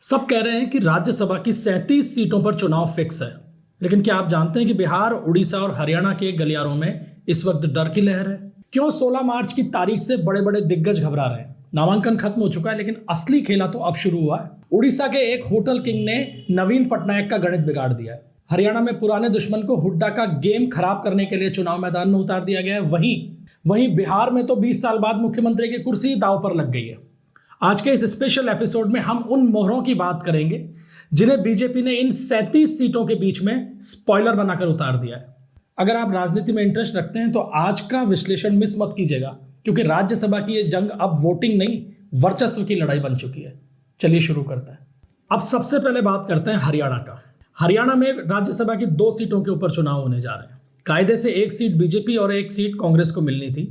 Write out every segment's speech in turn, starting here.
सब कह रहे हैं कि राज्यसभा की 37 सीटों पर चुनाव फिक्स है। लेकिन क्या आप जानते हैं कि बिहार, उड़ीसा और हरियाणा के गलियारों में इस वक्त डर की लहर है? क्यों 16 मार्च की तारीख से बड़े बड़े दिग्गज घबरा रहे हैं? नामांकन खत्म हो चुका है, लेकिन असली खेला तो अब शुरू हुआ है। उड़ीसा के एक होटल किंग ने नवीन पटनायक का गणित बिगाड़ दिया है। हरियाणा में पुराने दुश्मन को हुड्डा का गेम खराब करने के लिए चुनाव मैदान में उतार दिया गया है। वहीं बिहार में तो 20 साल बाद मुख्यमंत्री की कुर्सी दांव पर लग गई है। आज के इस स्पेशल एपिसोड में हम उन मोहरों की बात करेंगे जिन्हें बीजेपी ने इन 37 सीटों के बीच में स्पॉइलर बनाकर उतार दिया है। अगर आप राजनीति में इंटरेस्ट रखते हैं तो आज का विश्लेषण मिस मत कीजिएगा, क्योंकि राज्यसभा की ये जंग अब वोटिंग नहीं, वर्चस्व की लड़ाई बन चुकी है। चलिए शुरू करते हैं। अब सबसे पहले बात करते हैं हरियाणा का। हरियाणा में राज्यसभा की 2 सीटों के ऊपर चुनाव होने जा रहे हैं। कायदे से एक सीट बीजेपी और एक सीट कांग्रेस को मिलनी थी,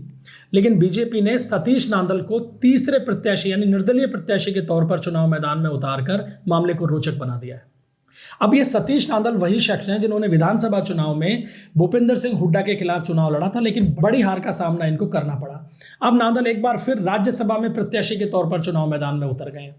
लेकिन बीजेपी ने सतीश नांदल को तीसरे प्रत्याशी यानी निर्दलीय प्रत्याशी के तौर पर चुनाव मैदान में उतारकर मामले को रोचक बना दिया है। अब ये सतीश नांदल वही शख्स हैं जिन्होंने विधानसभा चुनाव में भूपेंद्र सिंह हुड्डा के खिलाफ चुनाव लड़ा था, लेकिन बड़ी हार का सामना इनको करना पड़ा। अब नांदल एक बार फिर राज्यसभा में प्रत्याशी के तौर पर चुनाव मैदान में उतर गए हैं।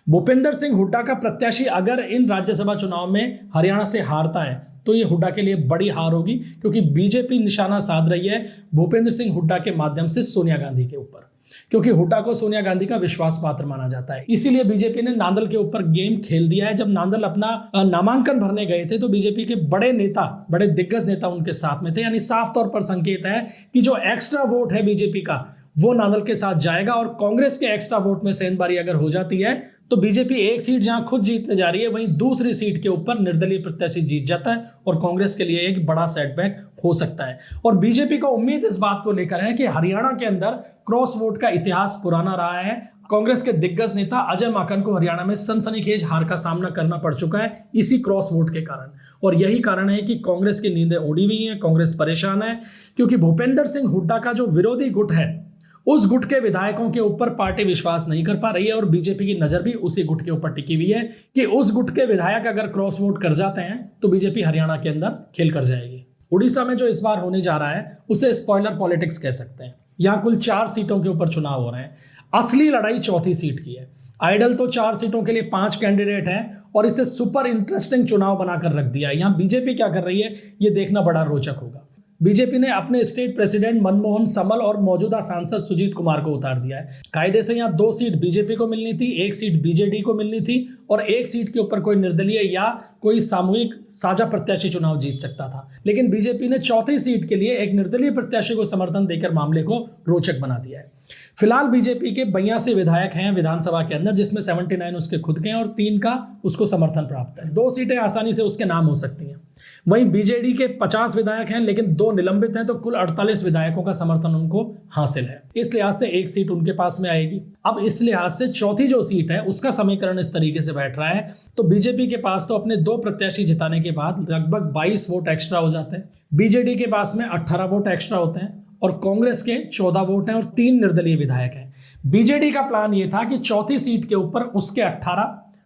भूपेंद्र सिंह हुड्डा का प्रत्याशी अगर इन राज्यसभा चुनाव में हरियाणा से हारता है तो ये हुड्डा के लिए बड़ी हार होगी, क्योंकि बीजेपी निशाना साध रही है भूपेंद्र सिंह हुड्डा के माध्यम से सोनिया गांधी के ऊपर, क्योंकि हुड्डा को सोनिया गांधी का विश्वास पात्र माना जाता है। इसीलिए बीजेपी ने नांदल के ऊपर गेम खेल दिया है। जब नांदल अपना नामांकन भरने गए थे तो बीजेपी के बड़े दिग्गज नेता उनके साथ में थे, यानी साफ तौर पर संकेत है कि जो एक्स्ट्रा वोट है बीजेपी का वो नांदल के साथ जाएगा। और कांग्रेस के एक्स्ट्रा वोट में सेंधबारी अगर हो जाती है तो बीजेपी एक सीट जहां खुद जीतने जा रही है, वहीं दूसरी सीट के ऊपर निर्दलीय प्रत्याशी जीत जाता है और कांग्रेस के लिए एक बड़ा सेटबैक हो सकता है। और बीजेपी को उम्मीद इस बात को लेकर है कि हरियाणा के अंदर क्रॉस वोट का इतिहास पुराना रहा है। कांग्रेस के दिग्गज नेता अजय माकन को हरियाणा में सनसनीखेज हार का सामना करना पड़ चुका है इसी क्रॉस वोट के कारण। और यही कारण है कि कांग्रेस की नींदें उड़ी हुई हैं, कांग्रेस परेशान है, क्योंकि भूपेंद्र सिंह हुड्डा का जो विरोधी गुट है उस गुट के विधायकों के ऊपर पार्टी विश्वास नहीं कर पा रही है। और बीजेपी की नजर भी उसी गुट के ऊपर टिकी हुई है कि उस गुट के विधायक अगर क्रॉस वोट कर जाते हैं तो बीजेपी हरियाणा के अंदर खेल कर जाएगी। उड़ीसा में जो इस बार होने जा रहा है उसे स्पॉइलर पॉलिटिक्स कह सकते हैं। यहां कुल 4 सीटों के ऊपर चुनाव हो रहे हैं। असली लड़ाई चौथी सीट की है। आइडल तो 4 सीटों के लिए 5 कैंडिडेट हैं और इसे सुपर इंटरेस्टिंग चुनाव बनाकर रख दिया है। यहां बीजेपी क्या कर रही है ये देखना बड़ा रोचक होगा। बीजेपी ने अपने स्टेट प्रेसिडेंट मनमोहन समल और मौजूदा सांसद सुजीत कुमार को उतार दिया है। कायदे से यहाँ 2 सीट बीजेपी को मिलनी थी, 1 सीट बीजेडी को मिलनी थी और 1 सीट के ऊपर कोई निर्दलीय या कोई सामूहिक साझा प्रत्याशी चुनाव जीत सकता था। लेकिन बीजेपी ने चौथी सीट के लिए एक निर्दलीय प्रत्याशी को समर्थन देकर मामले को रोचक बना दिया है। फिलहाल बीजेपी के 82 विधायक हैं विधानसभा के अंदर, जिसमें 79 उसके खुद के हैं और 3 का उसको समर्थन प्राप्त है। 2 सीटें आसानी से उसके नाम हो सकती हैं। वहीं बीजेडी के 50 विधायक हैं, लेकिन 2 निलंबित हैं, तो कुल 48 विधायकों का समर्थन उनको हासिल है। इस लिहाज से 1 सीट उनके पास में आएगी। अब इस लिहाज से चौथी जो सीट है उसका समीकरण इस तरीके से बैठ रहा है, तो बीजेपी के पास तो अपने 2 प्रत्याशी जिताने के बाद लगभग 22 वोट एक्स्ट्रा हो जाते हैं। बीजेडी के पास में 18 वोट एक्स्ट्रा होते हैं और कांग्रेस के 14 वोट हैं और 3 निर्दलीय विधायक हैं। बीजेडी का प्लान यह था कि चौथी सीट के ऊपर उसके 18,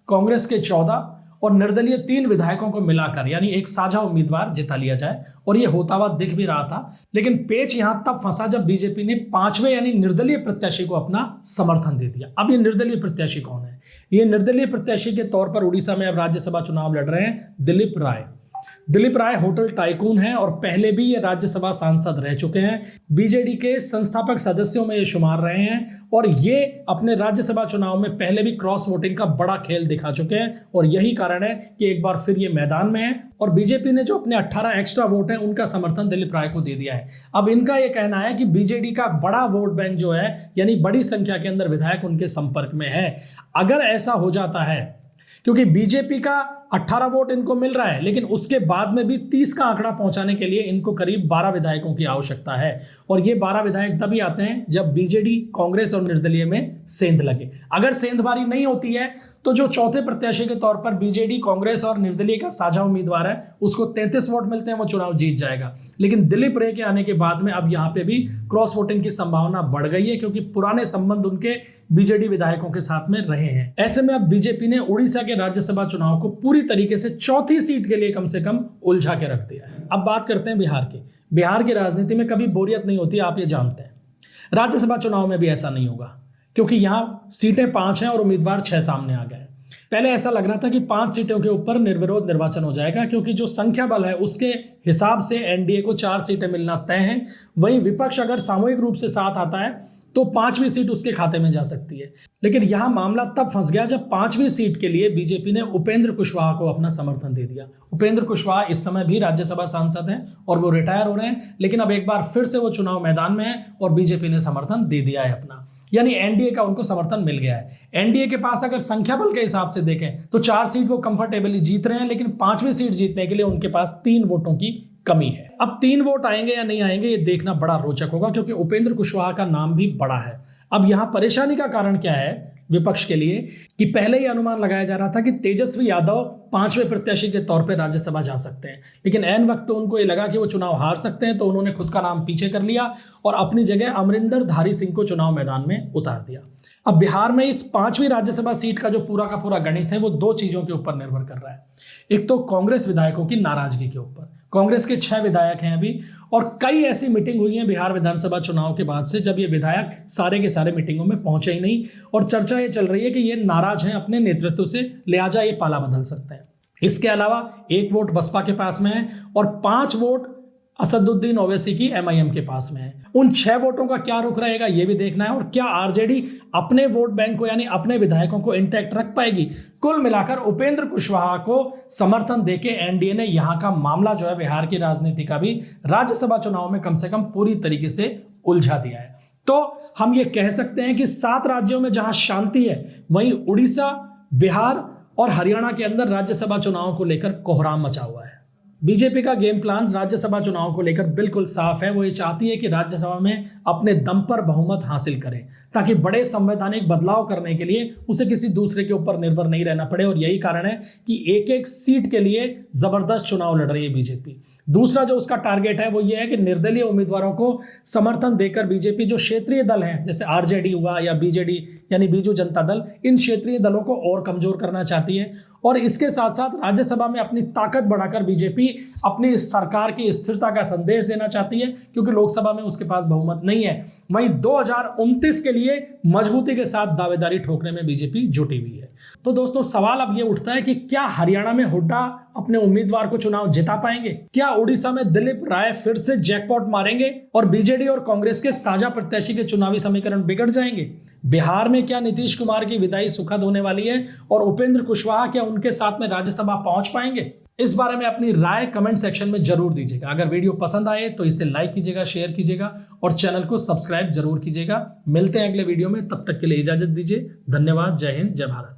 कांग्रेस के 14 और निर्दलीय 3 विधायकों को मिलाकर यानी एक साझा उम्मीदवार जिता लिया जाए, और यह होता हुआ दिख भी रहा था। लेकिन पेच यहां तब फंसा जब बीजेपी ने 5वें यानी निर्दलीय प्रत्याशी को अपना समर्थन दे दिया। अब ये निर्दलीय प्रत्याशी कौन है? ये निर्दलीय प्रत्याशी के तौर पर उड़ीसा में अब राज्यसभा चुनाव लड़ रहे हैं दिलीप राय। दिलीप राय होटल टाइकून हैं और पहले भी ये राज्यसभा सांसद रह चुके हैं। बीजेडी के संस्थापक सदस्यों में ये शुमार रहे हैं और ये अपने राज्यसभा चुनाव में पहले भी क्रॉस वोटिंग का बड़ा खेल दिखा चुके हैं। और यही कारण है कि एक बार फिर ये मैदान में है और बीजेपी ने जो अपने 18 एक्स्ट्रा वोट हैं उनका समर्थन दिलीप राय को दे दिया है। अब इनका यह कहना है कि बीजेडी का बड़ा वोट बैंक जो है यानी बड़ी संख्या के अंदर विधायक उनके संपर्क में है। अगर ऐसा हो जाता है, क्योंकि बीजेपी का 18 वोट इनको मिल रहा है, लेकिन उसके बाद में भी 30 का आंकड़ा पहुंचाने के लिए इनको करीब 12 विधायकों की आवश्यकता है। और ये 12 विधायक तभी आते हैं जब बीजेडी, कांग्रेस और निर्दलीय में सेंध लगे। अगर सेंधबारी नहीं होती है तो जो चौथे प्रत्याशी के तौर पर बीजेडी, कांग्रेस और निर्दलीय का साझा उम्मीदवार है उसको 33 वोट मिलते हैं, वो चुनाव जीत जाएगा। लेकिन दिलीप राय के आने के बाद में अब यहाँ पे भी क्रॉस वोटिंग की संभावना बढ़ गई है, क्योंकि पुराने संबंध उनके बीजेडी विधायकों के साथ में रहे हैं। ऐसे में अब बीजेपी ने उड़ीसा के राज्यसभा चुनाव को पूरी तरीके से चौथी सीट के लिए कम से कम उलझा के रख दिया है। अब बात करते हैं बिहार की। बिहार की राजनीति में कभी बोरियत नहीं होती, आप ये जानते हैं। राज्यसभा चुनाव में भी ऐसा नहीं होगा, क्योंकि यहां सीटें 5 हैं और उम्मीदवार 6 सामने आ गए हैं। पहले ऐसा लग रहा था कि 5 सीटों के ऊपर निर्विरोध निर्वाचन हो जाएगा, क्योंकि जो संख्या बल है उसके हिसाब से एनडीए को 4 सीटें मिलना तय है। वहीं विपक्ष अगर सामूहिक रूप से साथ आता है तो 5वीं सीट उसके खाते में जा सकती है। लेकिन यहां मामला तब फंस गया जब 5वीं सीट के लिए बीजेपी ने उपेंद्र कुशवाहा को अपना समर्थन दे दिया। उपेंद्र कुशवाहा इस समय भी राज्यसभा सांसद हैं और वो रिटायर हो रहे हैं, लेकिन अब एक बार फिर से वो चुनाव मैदान में है और बीजेपी ने समर्थन दे दिया है अपना, यानी एनडीए का उनको समर्थन मिल गया है। एनडीए के पास अगर संख्या बल के हिसाब से देखें तो 4 सीट वो कंफर्टेबली जीत रहे हैं, लेकिन 5वीं सीट जीतने के लिए उनके पास 3 वोटों की कमी है। अब 3 वोट आएंगे या नहीं आएंगे ये देखना बड़ा रोचक होगा, क्योंकि उपेंद्र कुशवाहा का नाम भी बड़ा है। अब यहां परेशानी का कारण क्या है विपक्ष के लिए कि पहले ही अनुमान लगाया जा रहा था कि तेजस्वी यादव 5वें प्रत्याशी के तौर पर राज्यसभा जा सकते हैं, लेकिन ऐन वक्त उनको ये लगा कि वो चुनाव हार सकते हैं, तो उन्होंने खुद का नाम पीछे कर लिया और अपनी जगह अमरिंदर धारी सिंह को चुनाव मैदान में उतार दिया। अब बिहार में इस 5वीं राज्यसभा सीट का जो पूरा का पूरा गणित है वो 2 चीजों के ऊपर निर्भर कर रहा है। एक तो कांग्रेस विधायकों की नाराजगी के ऊपर। कांग्रेस के 6 विधायक हैं अभी, और कई ऐसी मीटिंग हुई है बिहार विधानसभा चुनाव के बाद से जब ये विधायक सारे के सारे मीटिंगों में पहुंचे ही नहीं, और चर्चा ये चल रही है कि ये नाराज हैं अपने नेतृत्व से, लिहाजा ये पाला बदल सकते हैं। इसके अलावा 1 वोट बसपा के पास में है और 5 वोट असदुद्दीन ओवैसी की एमआईएम के पास में है। उन 6 वोटों का क्या रुख रहेगा ये भी देखना है, और क्या आरजेडी अपने वोट बैंक को यानी अपने विधायकों को इंटैक्ट रख पाएगी। कुल मिलाकर उपेंद्र कुशवाहा को समर्थन देके एनडीए ने यहां का मामला जो है बिहार की राजनीति का भी राज्यसभा चुनाव में कम से कम पूरी तरीके से उलझा दिया है। तो हम ये कह सकते हैं कि 7 राज्यों में जहां शांति है, वहीं उड़ीसा, बिहार और हरियाणा के अंदर राज्यसभा चुनाव को लेकर कोहराम मचा हुआ है। बीजेपी का गेम प्लान राज्यसभा चुनाव को लेकर बिल्कुल साफ है। वो ये चाहती है कि राज्यसभा में अपने दम पर बहुमत हासिल करे, ताकि बड़े संवैधानिक बदलाव करने के लिए उसे किसी दूसरे के ऊपर निर्भर नहीं रहना पड़े। और यही कारण है कि एक सीट के लिए जबरदस्त चुनाव लड़ रही है बीजेपी। दूसरा जो उसका टारगेट है वो ये है कि निर्दलीय उम्मीदवारों को समर्थन देकर बीजेपी जो क्षेत्रीय दल हैं, जैसे आरजेडी हुआ या बीजेडी यानी बीजू जनता दल, इन क्षेत्रीय दलों को और कमजोर करना चाहती है। और इसके साथ साथ राज्यसभा में अपनी ताकत बढ़ाकर बीजेपी अपनी सरकार की स्थिरता का संदेश देना चाहती है, क्योंकि लोकसभा में उसके पास बहुमत नहीं है। वहीं 2029 के लिए मजबूती के साथ दावेदारी ठोकने में बीजेपी जुटी हुई है। तो दोस्तों सवाल अब ये उठता है कि क्या हरियाणा में हुड्डा अपने उम्मीदवार को चुनाव जिता पाएंगे? क्या उड़ीसा में दिलीप राय फिर से जैकपॉट मारेंगे और बीजेडी और कांग्रेस के साझा प्रत्याशी के चुनावी समीकरण बिगड़ जाएंगे? बिहार में क्या नीतीश कुमार की विदाई सुखद होने वाली है और उपेंद्र कुशवाहा क्या उनके साथ में राज्यसभा पहुंच पाएंगे? इस बारे में अपनी राय कमेंट सेक्शन में जरूर दीजिएगा। अगर वीडियो पसंद आए तो इसे लाइक कीजिएगा, शेयर कीजिएगा और चैनल को सब्सक्राइब जरूर कीजिएगा। मिलते हैं अगले वीडियो में, तब तक के लिए इजाजत दीजिए। धन्यवाद। जय हिंद, जय भारत।